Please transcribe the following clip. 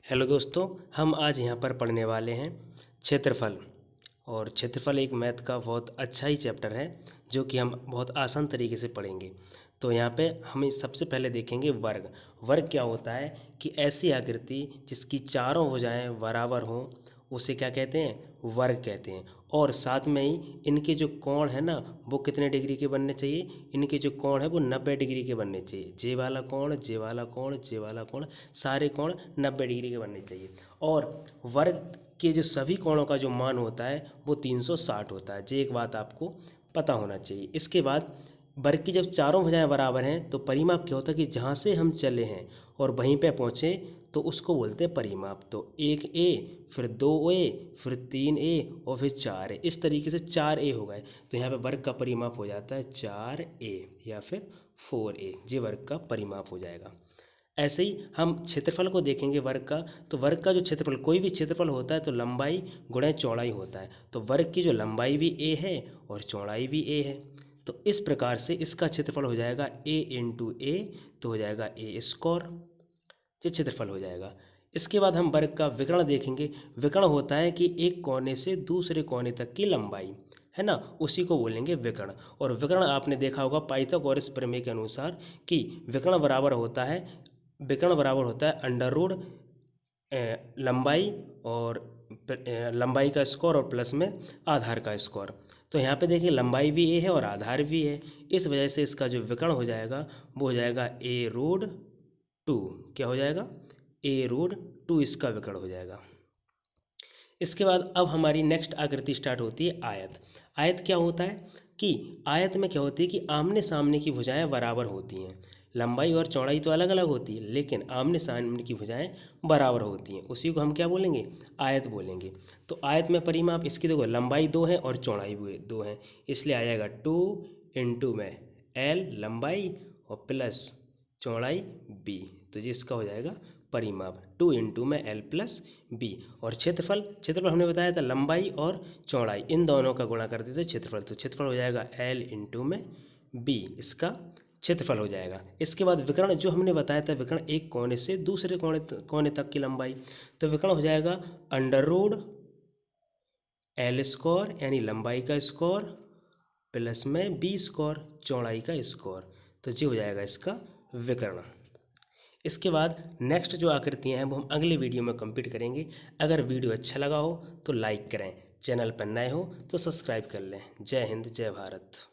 Hello दोस्तों, हम आज यहाँ पर पढ़ने वाले हैं क्षेत्रफल। और क्षेत्रफल एक मैथ का बहुत अच्छा ही चैप्टर है जो कि हम बहुत आसान तरीके से पढ़ेंगे। तो यहाँ पे हम सबसे पहले देखेंगे वर्ग। वर्ग क्या होता है कि ऐसी आकृति जिसकी चारों भुजाएं बराबर हों उसे क्या कहते हैं, वर्ग कहते हैं। और साथ में ही इनके जो कोण है ना वो कितने डिग्री के बनने चाहिए, इनके जो कोण है वो 90 डिग्री के बनने चाहिए। जे वाला कोण, जे वाला कोण, जे वाला कोण, सारे कोण 90 डिग्री के बनने चाहिए। और वर्ग के जो सभी कोणों का जो मान होता है वो 360 होता है। ये एक बात आपको पता होना चाहिए। इसके बाद वर्ग की जब चारों भुजाएं बराबर हैं तो परिमाप क्या होता है कि जहाँ से हम चले हैं और वहीं पे पहुँचे तो उसको बोलते हैं परिमाप। तो 1a, फिर 2a, फिर 3a और फिर 4a, इस तरीके से 4a हो गए। तो यहाँ पे वर्ग का परिमाप हो जाता है 4a या फिर 4a। ये वर्ग का परिमाप हो जाएगा। ऐसे ही हम क्षेत्रफल को देखेंगे वर्ग का। तो वर्ग का जो क्षेत्रफल, कोई भी क्षेत्रफल होता है तो लंबाई गुणा चौड़ाई होता है। तो वर्ग की जो लंबाई भी a है और चौड़ाई भी a है। तो इस प्रकार से इसका क्षेत्रफल हो जाएगा a इंटू ए, तो हो जाएगा a स्क्वायर। ये क्षेत्रफल हो जाएगा। इसके बाद हम वर्ग का विकर्ण देखेंगे। विकर्ण होता है कि एक कोने से दूसरे कोने तक की लंबाई, है ना, उसी को बोलेंगे विकर्ण। और विकर्ण आपने देखा होगा पाइथागोरस प्रमेय के अनुसार कि विकर्ण बराबर होता है अंडर रूट लंबाई और लंबाई का स्क्वायर और प्लस में आधार का स्क्वायर। तो यहाँ पे देखिए लंबाई भी ए है और आधार भी है। इस वजह से इसका जो विकर्ण हो जाएगा वो हो जाएगा ए रूट 2। क्या हो जाएगा, ए रूट 2 इसका विकर्ण हो जाएगा। इसके बाद अब हमारी नेक्स्ट आकृति स्टार्ट होती है आयत। आयत क्या होता है कि आयत में क्या होती है कि आमने सामने की भुजाएं बराबर होती हैं। लंबाई और चौड़ाई तो अलग अलग होती है लेकिन आमने सामने की भुजाएं बराबर होती हैं, उसी को हम क्या बोलेंगे, आयत बोलेंगे। तो आयत में परिमाप इसकी देखो लंबाई 2 है और चौड़ाई भी 2 है, इसलिए आ जाएगा 2 इंटू में एल लंबाई और प्लस चौड़ाई बी। तो जिसका हो जाएगा परिमाप 2 इंटू में एल प्लस बी। और क्षेत्रफल हमने बताया था लंबाई और चौड़ाई इन दोनों का गुणा कर देते क्षेत्रफल। तो क्षेत्रफल हो जाएगा एल इंटू में बी, इसका क्षेत्रफल हो जाएगा। इसके बाद विकर्ण जो हमने बताया था, विकर्ण एक कोने से दूसरे कोने तक की लंबाई। तो विकर्ण हो जाएगा अंडर रूट एल स्क्वायर यानी लंबाई का स्क्वायर प्लस में बी स्क्वायर चौड़ाई का स्क्वायर। तो ये हो जाएगा इसका विकर्ण। इसके बाद नेक्स्ट जो आकृतियाँ हैं वो हम अगले वीडियो में कंप्लीट करेंगे। अगर वीडियो अच्छा लगा हो तो लाइक करें, चैनल पर नए हो तो सब्सक्राइब कर लें। जय हिंद, जय भारत।